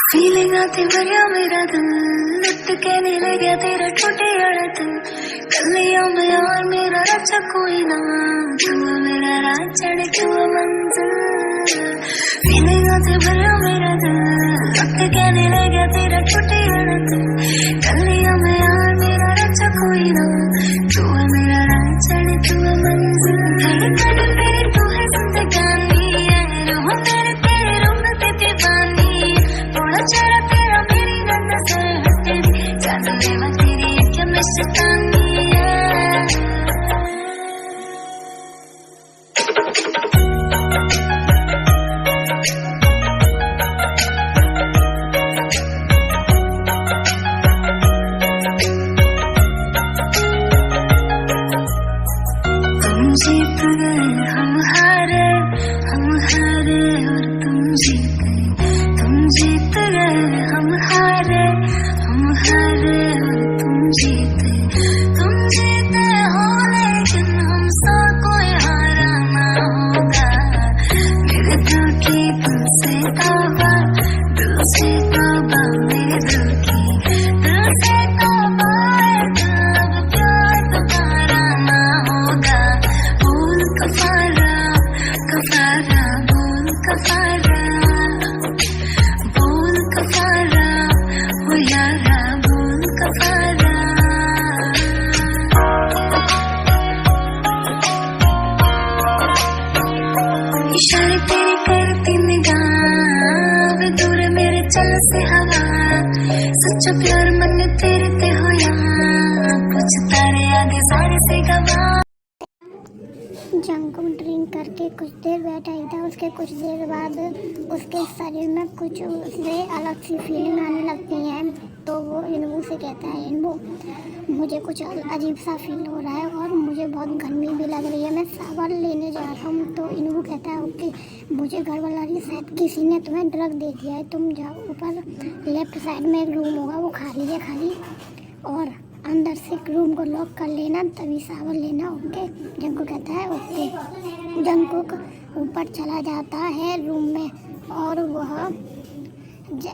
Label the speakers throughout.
Speaker 1: Feeling आती भरिया मेरा दिल, लुट के नहीं ले गया तेरा टूटे वाला दिल। गलियों में और मेरा रचा कोई ना, तू मेरा राह चढ़े तू मंजिल। फीलिंग आती भरिया मेरा दिल, लुट के नहीं ले गया तेरा टूटे वाला दिल। गलियों में और मेरा रचा कोई ना, तू मेरा राह चढ़े तू मंजिल। धड़कन मेरी तू है जिंदगानी, रूह मेरे तेरे रूह में दीवानी। थोड़ा चेहरा तेरा मेरी नजर है तेरी, जादू में तेरी क्या मस्तानी है। तुम जीत गए हम हारे और तुम जीत गए। तुम जीत गए हम हारे और तुम जीते। तुम जीते हो लेकिन हमसा कोई हारा ना होगा। मेरे दिल की तुमसे तौबा, दिल से तौबा मेरे दिल की, दिल से तौबा अब प्यार दोबारा ना होगा। बोल कफारा कफारा, बोल कफारा, बोल कफारा हो यारा, बोल कफारा। इशारे तेरे करती निगाह, वे दूर मेरे चल से हवा। सच्चा प्यार मन तेरे ते हो यहाँ, कुछ तारे आगे सारे से गवा।
Speaker 2: जंक ड्रिंक करके कुछ देर बैठा ही था। उसके कुछ देर बाद उसके शरीर में कुछ उससे अलग सी फीलिंग आने लगती है। तो वो इनवू से कहता है, इनवू मुझे कुछ अजीब सा फील हो रहा है और मुझे बहुत गर्मी भी लग रही है, मैं शावर लेने जा रहा हूँ। तो इनवू कहता है ओके, मुझे घर वाला रही शायद किसी ने तुम्हें ड्रग दे दिया है, तुम जाओ ऊपर लेफ्ट साइड में एक रूम होगा, वो खाली है खाली, और अंदर से रूम को लॉक कर लेना, तभी शावर लेना। ओके, जंकू कहता है ओके। जंकू ऊपर चला जाता है रूम में और वह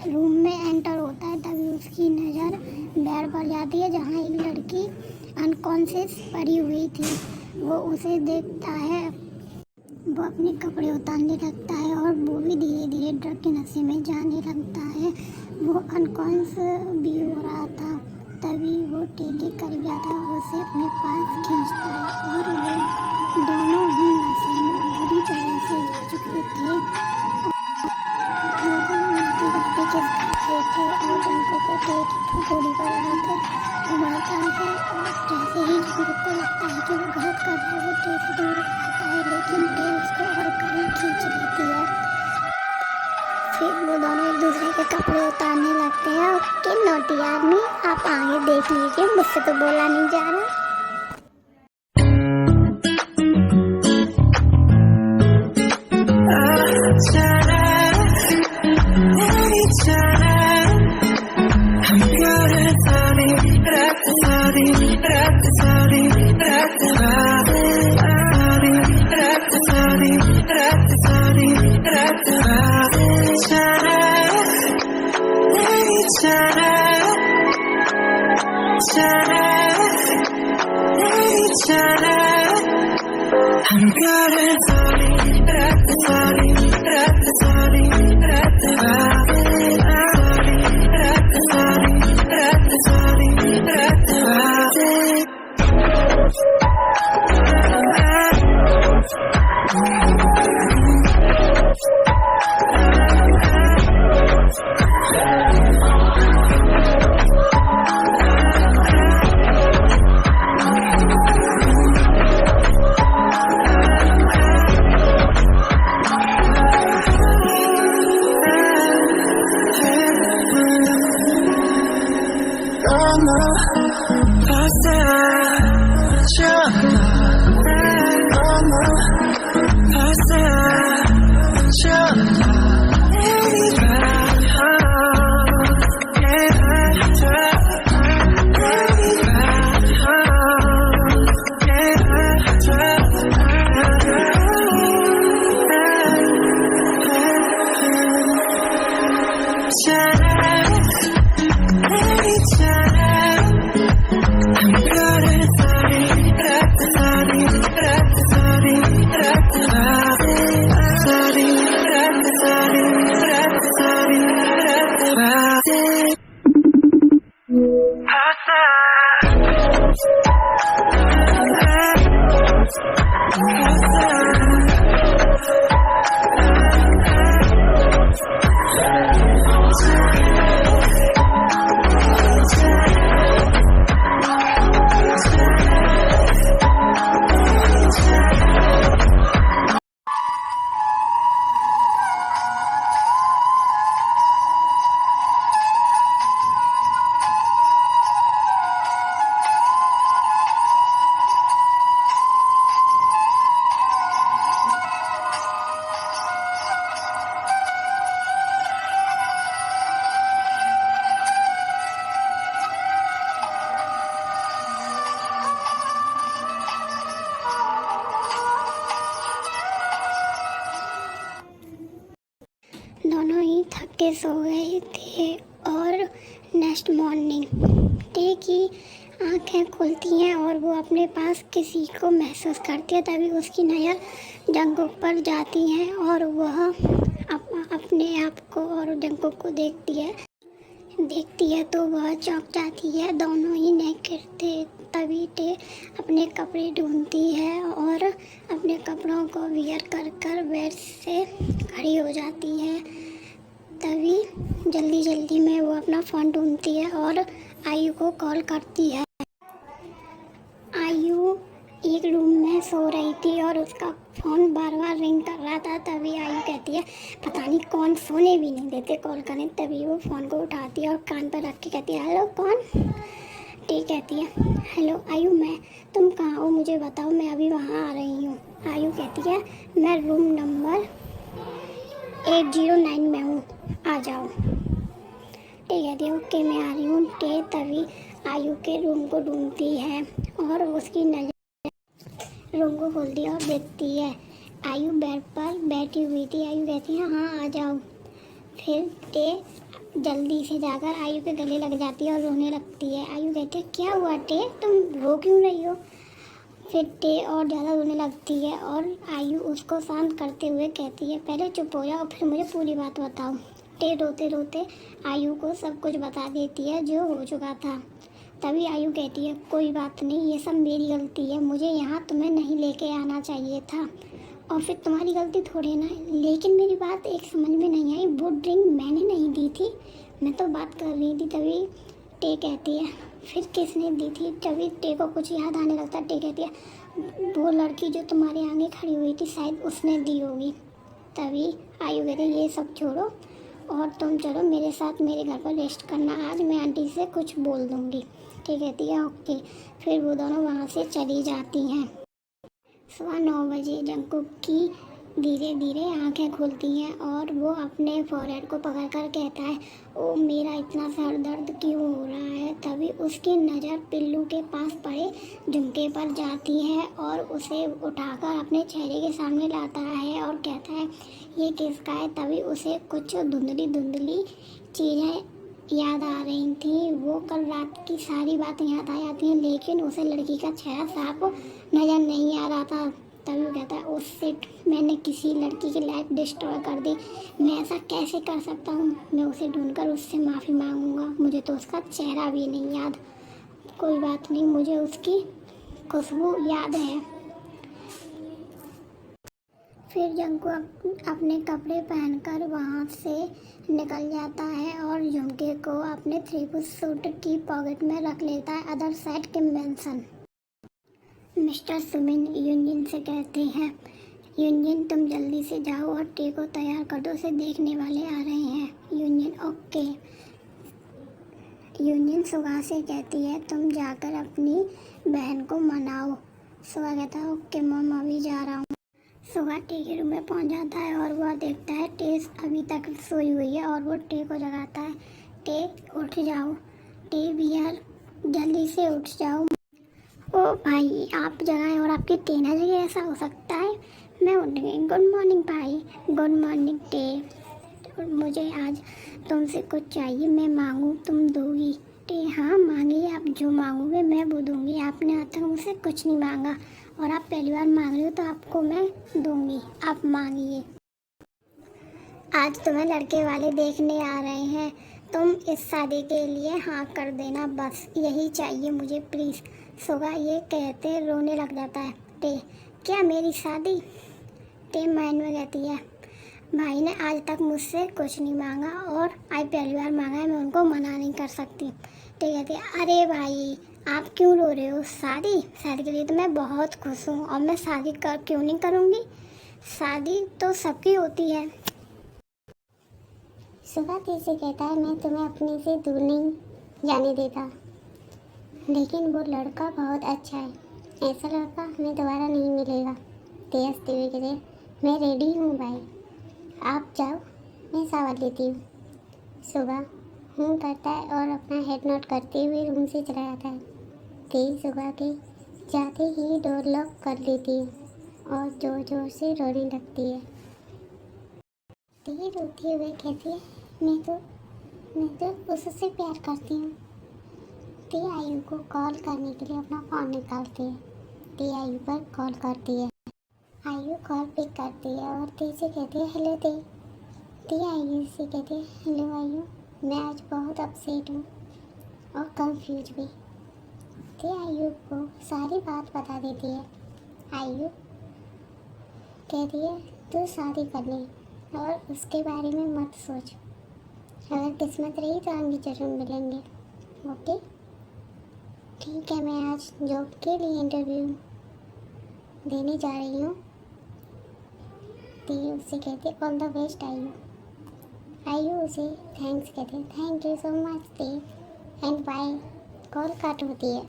Speaker 2: रूम में एंटर होता है, तभी उसकी नज़र बेड पर जाती है जहाँ एक लड़की अनकॉन्शियस पड़ी हुई थी। वो उसे देखता है, वो अपने कपड़े उतारने लगता है और वो भी धीरे धीरे ड्रग के नशे में जाने लगता है। वो अनकॉन्शियस भी हो रहा था, तभी वो टेढ़े कर जाता है और उसे अपने पास खींचता है और वो दोनों ही नशे में बुरी तरह से जा चुके थे। और जंकू को पेट गोली कर रहे थे, घुमाता है और जैसे ही जंकू को लगता है कि वो गलत कर रहा है, वो टे से दूर आता है, लेकिन टे उसको और करीब खींच लेती है। फिर वो दोनों एक दूसरे के कपड़े उतारने लगते हैं। ओके नोटी आदमी, आप आगे देख लीजिए, मुझसे तो बोला नहीं जा रहा। थक के सो गए थे और नेक्स्ट मॉर्निंग टे की आंखें खुलती हैं और वो अपने पास किसी को महसूस करती है। तभी उसकी नज़र जंगकुक पर जाती है और वह अपने आप को और जंगकुक को देखती है तो वह चौंक जाती है। दोनों ही नेकेड थे। तभी टे अपने कपड़े ढूंढती है और अपने कपड़ों को वियर कर बेड से खड़ी हो जाती है। तभी जल्दी में वो अपना फ़ोन ढूंढती है और आयु को कॉल करती है। आयु एक रूम में सो रही थी और उसका फ़ोन बार रिंग कर रहा था। तभी आयु कहती है पता नहीं कौन, सोने भी नहीं देते कॉल करें। तभी वो फ़ोन को उठाती है और कान पर रख के कहती है हेलो कौन। टी कहती है हेलो आयु मैं, तुम कहाँ हो मुझे बताओ, मैं अभी वहाँ आ रही हूँ। आयु कहती है मैं रूम नंबर 809 में हूँ, आ जाओ। टी कहती है ओके मैं आ रही हूँ। टी तभी आयु के रूम को ढूंढती है और उसकी नज़र रूम को खोलती है और देखती है आयु बेड पर बैठी हुई थी। आयु कहती है हाँ आ जाओ। फिर टे जल्दी से जाकर आयु के गले लग जाती है और रोने लगती है। आयु कहती है क्या हुआ टे, तुम रो क्यों रही हो। फिर टे और ज़्यादा रोने लगती है और आयु उसको शांत करते हुए कहती है पहले चुप हो जाओ फिर मुझे पूरी बात बताओ। टे रोते रोते आयु को सब कुछ बता देती है जो हो चुका था। तभी आयु कहती है कोई बात नहीं, ये सब मेरी गलती है, मुझे यहाँ तुम्हें नहीं लेके आना चाहिए था और फिर तुम्हारी गलती थोड़ी ना है। लेकिन मेरी बात एक समझ में नहीं आई, वो ड्रिंक मैंने नहीं दी थी, मैं तो बात कर रही थी। तभी टे कहती है फिर किसने दी थी। तभी टे को कुछ याद आने लगता है। टे कहती है वो लड़की जो तुम्हारे आगे खड़ी हुई थी शायद उसने दी होगी। तभी आयु कहती है ये सब छोड़ो और तुम चलो मेरे साथ मेरे घर पर रेस्ट करना, आज मैं आंटी से कुछ बोल दूँगी। ठीक कहती है ओके। फिर वो दोनों वहाँ से चली जाती हैं। सुबह 9 बजे जंगकुक की धीरे धीरे आंखें खुलती हैं और वो अपने फोरहेड को पकड़कर कहता है ओ मेरा इतना सर दर्द क्यों हो रहा है। तभी उसकी नज़र पिल्लू के पास पड़े झुमके पर जाती है और उसे उठाकर अपने चेहरे के सामने लाता है और कहता है ये किसका है। तभी उसे कुछ धुंधली चीज़ें याद आ रही थी। वो कल रात की सारी बातें याद आ जाती हैं लेकिन उसे लड़की का चेहरा साफ नज़र नहीं आ रहा था। तभी वो कहता है ओ शिट, मैंने किसी लड़की की लाइफ डिस्ट्रॉय कर दी, मैं ऐसा कैसे कर सकता हूँ। मैं उसे ढूंढकर उससे माफ़ी मांगूंगा, मुझे तो उसका चेहरा भी नहीं याद। कोई बात नहीं, मुझे उसकी खुशबू याद है। फिर जंगकुक अपने कपड़े पहनकर वहाँ से निकल जाता है और झुमके को अपने 3-piece सूट की पॉकेट में रख लेता है। अदर साइड किम बेंसन मिस्टर सुमिन यूनजिन से कहते हैं यूनजिन तुम जल्दी से जाओ और टे को तैयार कर दो, उसे देखने वाले आ रहे हैं। यूनजिन ओके। यूनजिन सुगा से कहती है तुम जाकर अपनी बहन को मनाओ। सुगा कहता है ओके मॉम अभी जा रहा हूँ। सुगा टे के रूम में पहुंच जाता है और वह देखता है टे अभी तक सोई हुई है और वो टे को जगाता है। टे उठ जाओ, टे बियर जल्दी से उठ जाओ। ओ भाई आप जगाएं और आपकी टे ना जगह, ऐसा हो सकता है। मैं उठ गई। गुड मॉर्निंग भाई। गुड मॉर्निंग टे, मुझे आज तुमसे कुछ चाहिए, मैं मांगूँ तुम दोगी। टे हाँ मांगिए, आप जो मांगोगे मैं वो दूंगी, आपने आज तक मुझसे कुछ नहीं मांगा और आप पहली बार मांग रही हो तो आपको मैं दूंगी, आप मांगिए। आज तुम्हें लड़के वाले देखने आ रहे हैं, तुम इस शादी के लिए हाँ कर देना, बस यही चाहिए मुझे प्लीज़। सुगा ये कहते रोने लग जाता है। टे क्या मेरी शादी। टे माइंड में कहती है भाई ने आज तक मुझसे कुछ नहीं मांगा और आज पहली बार मांगा है, मैं उनको मना नहीं कर सकती। टे कहती है अरे भाई आप क्यों रो रहे हो, शादी के लिए तो मैं बहुत खुश हूँ और मैं शादी क्यों नहीं करूँगी, शादी तो सबकी होती है। सुगा से कहता है मैं तुम्हें अपने से दूर नहीं जाने देता, लेकिन वो लड़का बहुत अच्छा है, ऐसा लड़का हमें दोबारा नहीं मिलेगा। ते हंसते हुए कहते मैं रेडी हूँ भाई, आप जाओ मैं शावर लेती हूँ। सुगा हूँ करता है और अपना हेड नोट करते हुए रूम से चला जाता है। ते सुगा के जाते ही डोर लॉक कर लेती है और जोर जोर से रोने लगती है। ते रोते हुए कहती है मैं तो उससे प्यार करती हूँ। ती आयु को कॉल करने के लिए अपना फ़ोन निकालती है। ती आयु पर कॉल करती है। आयु कॉल पिक करती है और ती से कहती है हेलो ती। ती आयु से कहती है हेलो आयु, मैं आज बहुत अपसेट हूँ और कंफ्यूज भी। ती आयु को सारी बात बता देती है। आयु कहती है तू शादी कर ले और उसके बारे में मत सोच। अगर किस्मत रही तो आगे जरूर मिलेंगे। ओके ठीक है, मैं आज जॉब के लिए इंटरव्यू देने जा रही हूँ। ती उससे कहते ऑल द बेस्ट आयु। आयु उसे थैंक्स कहते थैंक यू सो मच ती एंड बाय। कॉल कट होती है।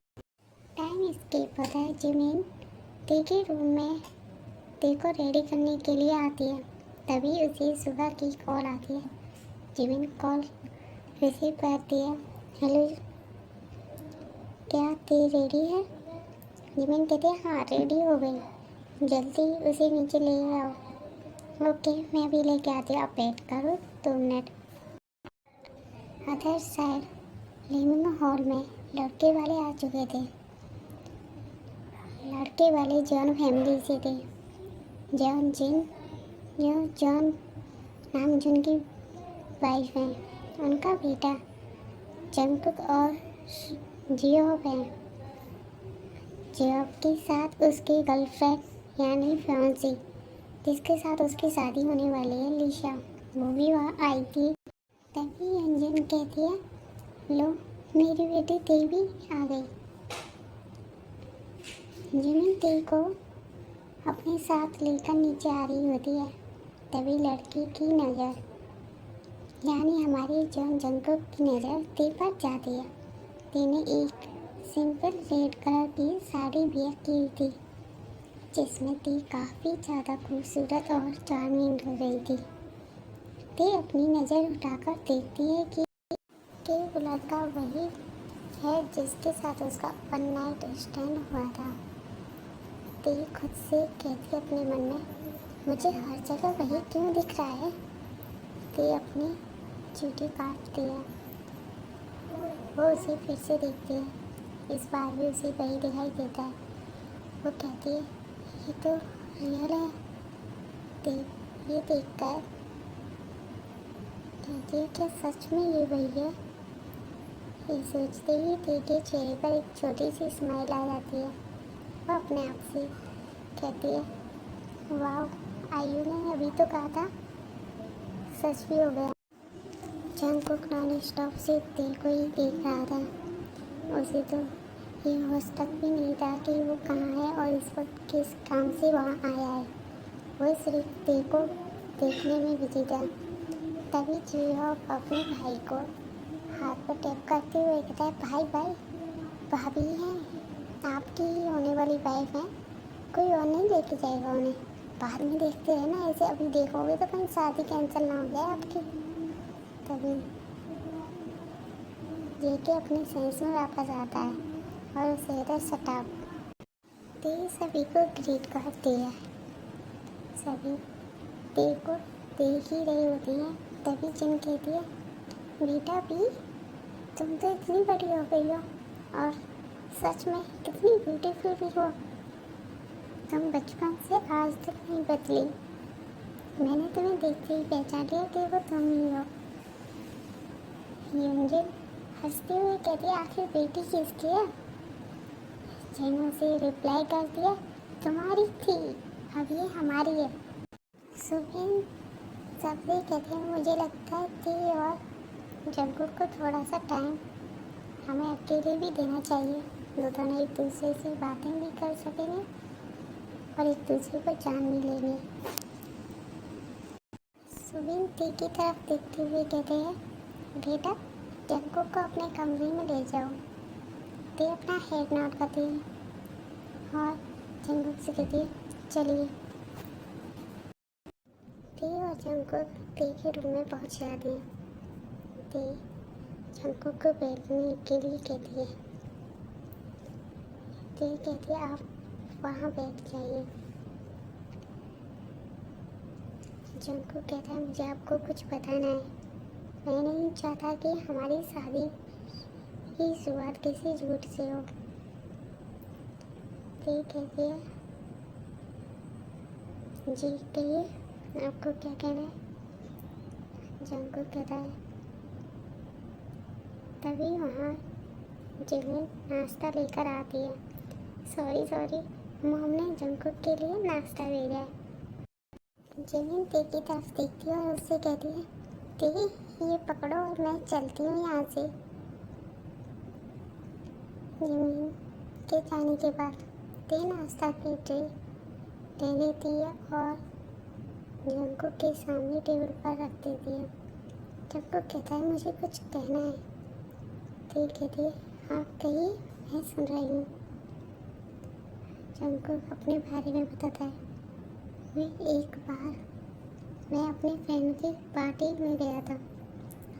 Speaker 2: टाइम स्किप होता है। जिमिन ती के रूम में ती को रेडी करने के लिए आती है। तभी उसे सुबह की कॉल आती है। जिमिन कॉल रिसीव करती है। हेलो, क्या ती रेडी है? जिमिन कहते हैं हाँ रेडी हो गई, जल्दी उसे नीचे ले आओ। ओके मैं भी लेके आती हूँ, आप वेट करो 2 minute. Other side living hall में लड़के वाले आ चुके थे। लड़के वाले जॉन फैमिली से थे। जॉन नाम जिनकी वाइफ है, उनका बेटा जंगकुक और जियोब है। जियोब के साथ उसकी गर्लफ्रेंड यानी फ्रांसी, जिसके साथ उसकी शादी होने वाली है, लिशा, वो भी वहाँ आई थी। तभी अंजन कहती है लो मेरी बेटी ती भी आ गई। जिमिन ती को अपने साथ लेकर नीचे आ रही होती है। तभी लड़की की नज़र यानी हमारी जॉन जंगकुक की नज़र ती पर जाती है। ती ने एक सिंपल रेड कलर की साड़ी वेयर की थी, जिसमें ती काफ़ी ज़्यादा खूबसूरत और चार्मिंग हो रही थी। ती अपनी नज़र उठाकर देखती है कि वो लड़का वही है जिसके साथ उसका वन नाइट स्टैंड हुआ था। ती खुद से कहती अपने मन में मुझे हर जगह वही क्यों दिख रहा है। ती अपनी चीटी काटती है। वो उसे फिर से देखती है। इस बार भी उसे वही दिखाई देता है। वो कहती है ये तो रियल है। ती ये देखकर कहती है क्या सच में ये वही है। ये सोचते ही ती के चेहरे पर एक छोटी सी स्माइल आ जाती है। वो अपने आप से कहती है वाह, आयु ने अभी तो कहा था, सच भी हो गया। जंगकुक नॉन स्टॉप से ती को ही देख रहा था। उसे तो ये होश तक भी नहीं था कि वो कहाँ है और इस वक्त किस काम से वहाँ आया है। वो सिर्फ ती को देखने में बिजी था। तभी जियोब अपने भाई को हाथ पर टैप करते हुए कहता है भाई भाभी हैं, आपकी ही होने वाली वाइफ है, कोई और नहीं लेके जाएगा उन्हें, बाद में देखते हैं ना, ऐसे अभी देखोगे तो कहीं शादी कैंसिल ना हो जाए आपकी। तभी जेके अपने सेंस में वापस आता है और उसे कहता है शट ती सभी को ग्रीट करती है। सभी ती को देख ही रही होती हैं। तभी जिन कहती है बेटा भी तुम तो इतनी बड़ी हो गई हो और सच में कितनी ब्यूटीफुल भी हो, तुम बचपन से आज तक नहीं बदली, मैंने तुम्हें देखते ही पहचान लिया कि वो तुम ही हो। यूनजिन हंसते हुए कहती है आखिर बेटी किसकी है। जिन उसे रिप्लाई कर दिया तुम्हारी थी, अब ये हमारी है। सुबिन सबसे कहते हैं मुझे लगता है ती और जंगकुक को थोड़ा सा टाइम हमें अकेले भी देना चाहिए, दोनों एक दूसरे से बातें भी कर सकेंगे और एक दूसरे को जान भी लेंगे। सुबिन ती की तरफ देखते हुए कहते हैं बेटा जंगकुक को अपने कमरे में ले जाओ। ती अपना हेड नॉट करती है और जंगकुक से कहती है चलिए। ती और जंगकुक ती के रूम में पहुंच जाती है। ती जंगकुक को बैठने के लिए कहती है। ती कहती है आप वहाँ बैठ जाइए। जंगकुक कहता है मुझे आपको कुछ बताना है। मैं नहीं चाहता कि हमारी शादी की शुरुआत किसी झूठ से हो। ठीक कहती है। जी कहिए, आपको क्या कहना है? जंकुक कहता है। तभी वहाँ जिमिन नाश्ता लेकर आती है। सॉरी, मॉम ने जंकुक के लिए नाश्ता भेजा है। जिमिन टी की तरफ देखती है और उससे कहती है, टी ये पकड़ो और मैं चलती हूँ यहाँ से। जिमिन के जाने के बाद टी नाश्ता की ट्रे ले लेती है और जंकुक के सामने टेबल पर रख देती है। जंकुक कहता है, मुझे कुछ कहना है। टी कहती है, आप कहिए, मैं सुन रही हूँ। जंकुक अपने बारे में बताता है। एक बार मैं अपने फ्रेंड की पार्टी में गया था,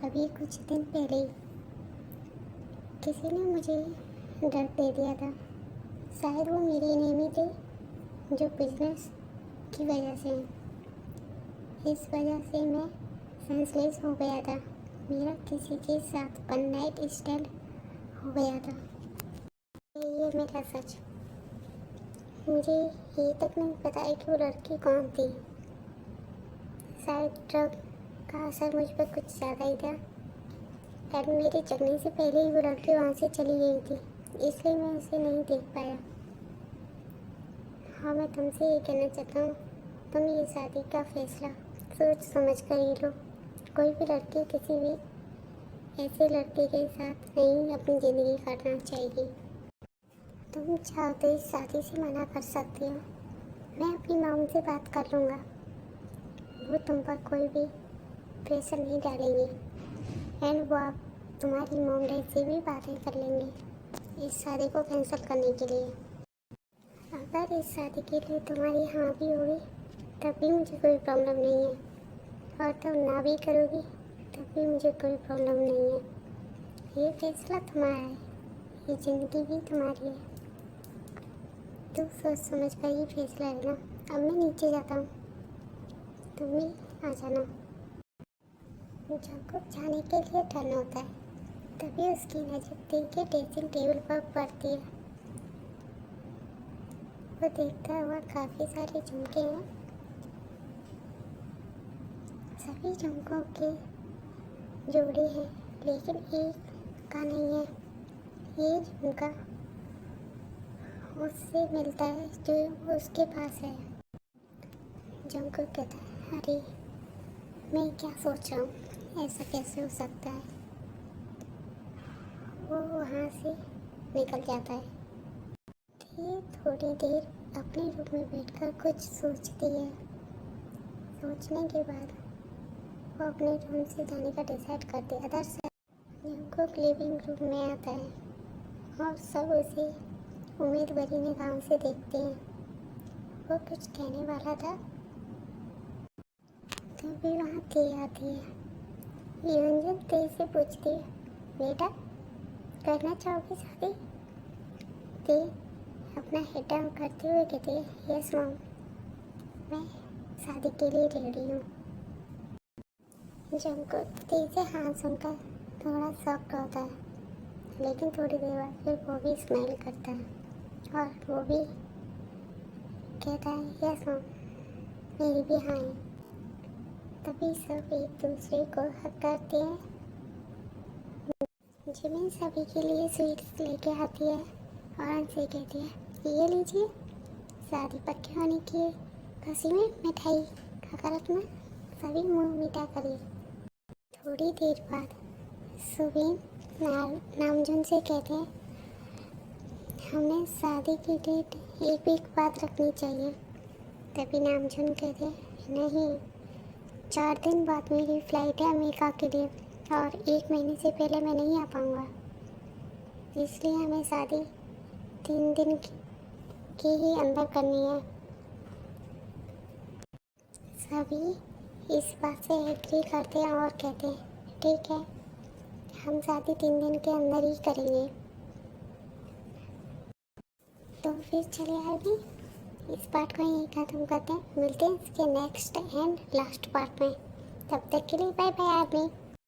Speaker 2: अभी कुछ दिन पहले ही। किसी ने मुझे डर दे दिया था। शायद वो मेरी एनिमी थे जो बिजनेस की वजह से। इस वजह से मैं सेंसलेस हो गया था। मेरा किसी के साथ वन नाइट स्टैंड हो गया था। ये मेरा सच। मुझे ये तक नहीं पता है कि वो लड़की कौन थी। शायद ड्रग का असर मुझ पर कुछ ज़्यादा ही था। और मेरे जगने से पहले ही वो लड़की वहाँ से चली गई थी, इसलिए मैं उसे नहीं देख पाया। हाँ, मैं तुमसे ये कहना चाहता हूँ, तुम ये शादी का फैसला सोच समझ कर ही लो। कोई भी लड़की किसी भी ऐसे लड़के के साथ नहीं अपनी ज़िंदगी काटना चाहिए। तुम चाहो तो इस शादी से मना कर सकती हो। मैं अपनी मॉम से बात कर लूँगा, वो तुम पर कोई भी प्रेशर नहीं डालेंगे एंड वो आप तुम्हारी मॉम डैड से भी बातें कर लेंगे इस शादी को कैंसिल करने के लिए। अगर इस शादी के लिए तुम्हारी हाँ भी होगी तब भी मुझे कोई प्रॉब्लम नहीं है, और तुम ना भी करोगी तब भी मुझे कोई प्रॉब्लम नहीं है। ये फैसला तुम्हारा है, ये ज़िंदगी भी तुम्हारी है। तो सोच समझ कर ही फैसला लेना। अब मैं नीचे जाता हूँ, तुम भी आ जाना। जंकुक जाने के लिए टर्न होता है, तभी उसकी नज़र टी के ड्रेसिंग टेबल पर पड़ती है। वो देखता है वहाँ काफ़ी सारे झुमके हैं। सभी झुमकों के जोड़े हैं, लेकिन एक का नहीं है। ये झुमका उससे मिलता है जो उसके पास है। जंकुक कहता है, अरे मैं क्या सोच रहा हूँ, ऐसा कैसे हो सकता है। वो वहाँ से निकल जाता है। ये थोड़ी देर अपने रूम में बैठकर कुछ सोचती है। सोचने के बाद वो अपने रूम से जाने का डिसाइड करती है। अदर से जंकुक लिविंग रूम में आता है और सब उसे उम्मीद भरी निगाहों से देखते हैं। वो कुछ कहने वाला था, तभी वहाँ टी आती है। यूंजन टी से पूछती है, बेटा करना चाहोगी शादी? टी अपना हेड डाउन करते हुए कहती है, यस मॉम, मैं शादी के लिए रेडी हूँ। जंकुक टी से हाँ सुनकर थोड़ा शॉक्ड होता है, लेकिन थोड़ी देर बाद फिर वो भी स्माइल करता है और वो भी कहता है, यस मॉम, मेरी भी हाँ है। तभी सब एक दूसरे को हक करते हैं। जिमिन सभी के लिए स्वीट्स लेके आती है और उनसे कहती है, ये लीजिए, शादी पक्की होने की खुशी में मिठाई खाकर अपना सभी मुँह मीठा करिए। थोड़ी देर बाद सुबीन नामजुन से कहते हैं, हमें शादी की डेट एक वीक बाद रखनी चाहिए। तभी नामजुन कहते हैं, नहीं, 4 दिन बाद मेरी फ़्लाइट है अमेरिका के लिए और 1 महीने से पहले मैं नहीं आ पाऊँगा, इसलिए हमें शादी 3 दिन के ही अंदर करनी है। सभी इस बात से एग्री करते हैं और कहते हैं, ठीक है, हम शादी 3 दिन के अंदर ही करेंगे। तो फिर चलिए आगे इस पार्ट को यहीं खत्म करते हैं। मिलते हैं इसके नेक्स्ट एंड लास्ट पार्ट में। तब तक के लिए बाय बाय आदमी।